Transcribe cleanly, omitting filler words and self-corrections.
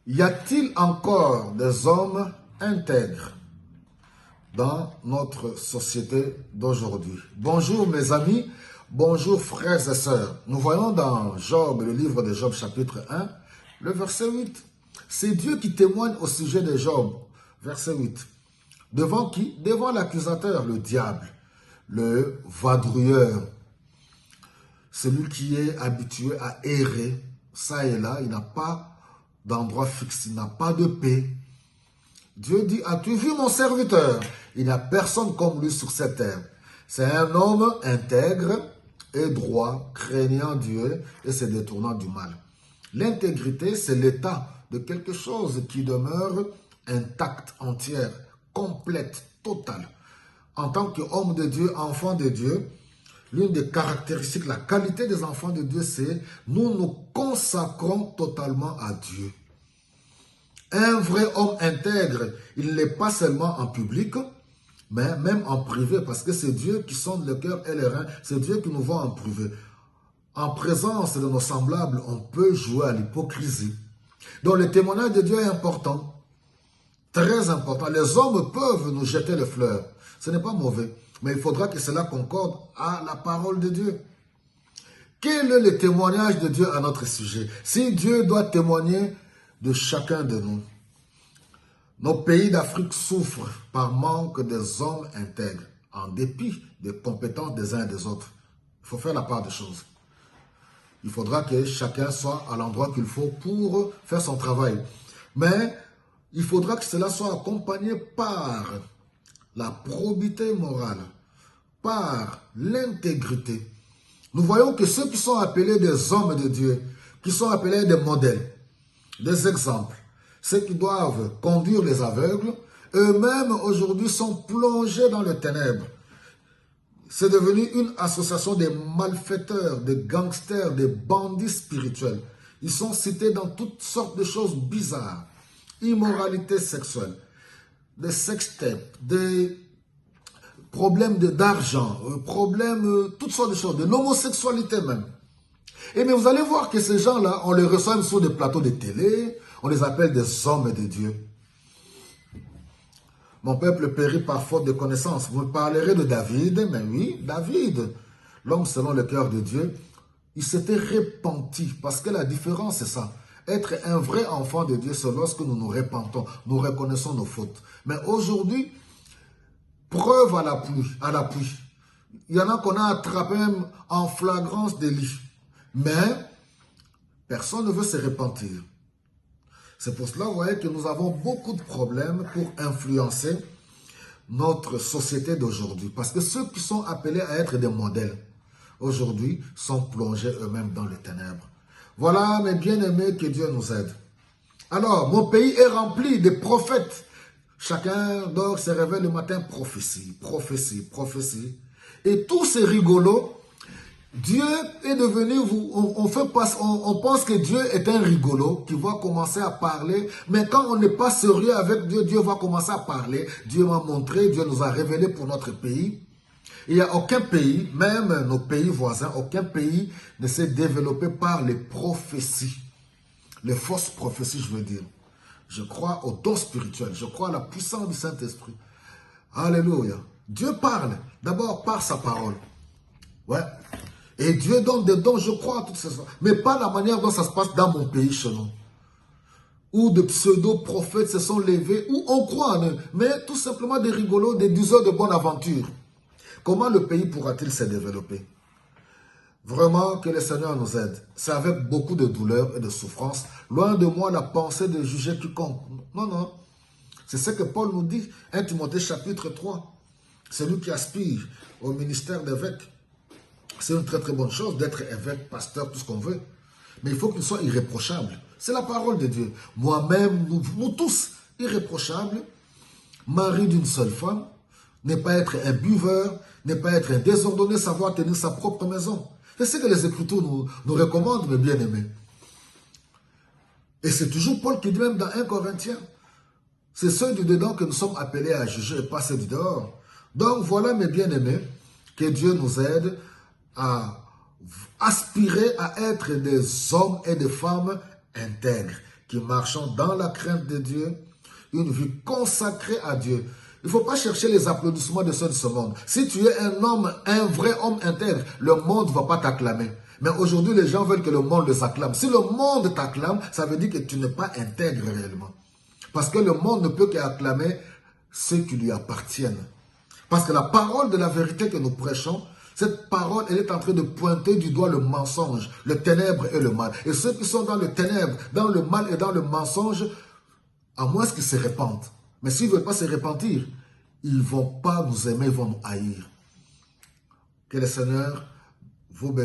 Y a-t-il encore des hommes intègres dans notre société d'aujourd'hui? Bonjour mes amis, bonjour frères et sœurs. Nous voyons dans Job, le livre de Job chapitre 1, le verset 8. C'est Dieu qui témoigne au sujet de Job, verset 8. Devant qui? Devant l'accusateur, le diable, le vadrouilleur, celui qui est habitué à errer, ça et là, il n'a pas d'endroit fixe, il n'a pas de paix. Dieu dit, as-tu vu mon serviteur? Il n'y a personne comme lui sur cette terre. C'est un homme intègre et droit, craignant Dieu et se détournant du mal. L'intégrité, c'est l'état de quelque chose qui demeure intact, entière, complète, totale. En tant qu'homme de Dieu, enfant de Dieu, l'une des caractéristiques, la qualité des enfants de Dieu, c'est nous nous consacrons totalement à Dieu. Un vrai homme intègre, il ne l'est pas seulement en public, mais même en privé, parce que c'est Dieu qui sonde le cœur et les reins, c'est Dieu qui nous voit en privé. En présence de nos semblables, on peut jouer à l'hypocrisie. Donc le témoignage de Dieu est important, très important. Les hommes peuvent nous jeter les fleurs, ce n'est pas mauvais, mais il faudra que cela concorde à la parole de Dieu. Quel est le témoignage de Dieu à notre sujet? Si Dieu doit témoigner de chacun de nous, nos pays d'Afrique souffrent par manque des hommes intègres, en dépit des compétences des uns et des autres. Il faut faire la part des choses. Il faudra que chacun soit à l'endroit qu'il faut pour faire son travail. Mais il faudra que cela soit accompagné par la probité morale, par l'intégrité. Nous voyons que ceux qui sont appelés des hommes de Dieu, qui sont appelés des modèles, des exemples, ceux qui doivent conduire les aveugles, eux-mêmes aujourd'hui sont plongés dans les ténèbres. C'est devenu une association des malfaiteurs, des gangsters, des bandits spirituels. Ils sont cités dans toutes sortes de choses bizarres. Immoralité sexuelle, des sextapes, des problèmes d'argent, problèmes, toutes sortes de choses, de l'homosexualité même. Et mais vous allez voir que ces gens-là, on les reçoit sur des plateaux de télé, on les appelle des hommes de Dieu. Mon peuple périt par faute de connaissance. Vous me parlerez de David, mais oui, David, l'homme selon le cœur de Dieu, il s'était repenti, parce que la différence c'est ça. Être un vrai enfant de Dieu, c'est lorsque nous nous repentons, nous reconnaissons nos fautes. Mais aujourd'hui, preuve à l'appui. Il y en a qu'on a attrapé même en flagrance délit. Mais personne ne veut se repentir. C'est pour cela, vous voyez, que nous avons beaucoup de problèmes pour influencer notre société d'aujourd'hui. Parce que ceux qui sont appelés à être des modèles, aujourd'hui, sont plongés eux-mêmes dans les ténèbres. Voilà, mes bien-aimés, que Dieu nous aide. Alors, mon pays est rempli de prophètes. Chacun dort, se réveille le matin, prophétie, prophétie, prophétie. Et tous ces rigolos, Dieu est devenu, on pense que Dieu est un rigolo qui va commencer à parler, mais quand on n'est pas sérieux avec Dieu, Dieu va commencer à parler. Dieu m'a montré, Dieu nous a révélé pour notre pays. Il n'y a aucun pays, même nos pays voisins, aucun pays ne s'est développé par les prophéties. Les fausses prophéties, je veux dire. Je crois au don spirituel, je crois à la puissance du Saint-Esprit. Alléluia. Dieu parle, d'abord par sa parole. Ouais. Et Dieu donne des dons, je crois à toutes ces choses. Mais pas la manière dont ça se passe dans mon pays chez nous. Où de pseudo-prophètes se sont levés, où on croit en eux. Mais tout simplement des rigolos, des diseurs de bonne aventure. Comment le pays pourra-t-il se développer? Vraiment que le Seigneur nous aide. C'est avec beaucoup de douleur et de souffrance. Loin de moi la pensée de juger quiconque. Non, non. C'est ce que Paul nous dit. 1 Timothée chapitre 3. C'est lui qui aspire au ministère d'évêque. C'est une très très bonne chose d'être évêque, pasteur, tout ce qu'on veut. Mais il faut qu'il soit irréprochable. C'est la parole de Dieu. Moi-même, nous tous, irréprochables, mari d'une seule femme, ne pas être un buveur, ne pas être un désordonné, savoir tenir sa propre maison. C'est ce que les Écritures nous recommandent, mes bien-aimés. Et c'est toujours Paul qui dit même dans 1 Corinthiens. C'est ceux du dedans que nous sommes appelés à juger et pas ceux du dehors. Donc voilà, mes bien-aimés, que Dieu nous aide à aspirer à être des hommes et des femmes intègres, qui marchons dans la crainte de Dieu, une vie consacrée à Dieu. Il ne faut pas chercher les applaudissements de ceux de ce monde. Si tu es un homme, un vrai homme intègre, le monde ne va pas t'acclamer. Mais aujourd'hui, les gens veulent que le monde les acclame. Si le monde t'acclame, ça veut dire que tu n'es pas intègre réellement. Parce que le monde ne peut qu'acclamer ceux qui lui appartiennent. Parce que la parole de la vérité que nous prêchons, cette parole, elle est en train de pointer du doigt le mensonge, le ténèbre et le mal. Et ceux qui sont dans le ténèbre, dans le mal et dans le mensonge, à moins qu'ils se répandent. Mais s'ils ne veulent pas se repentir, ils ne vont pas nous aimer, ils vont nous haïr. Que le Seigneur vous bénisse.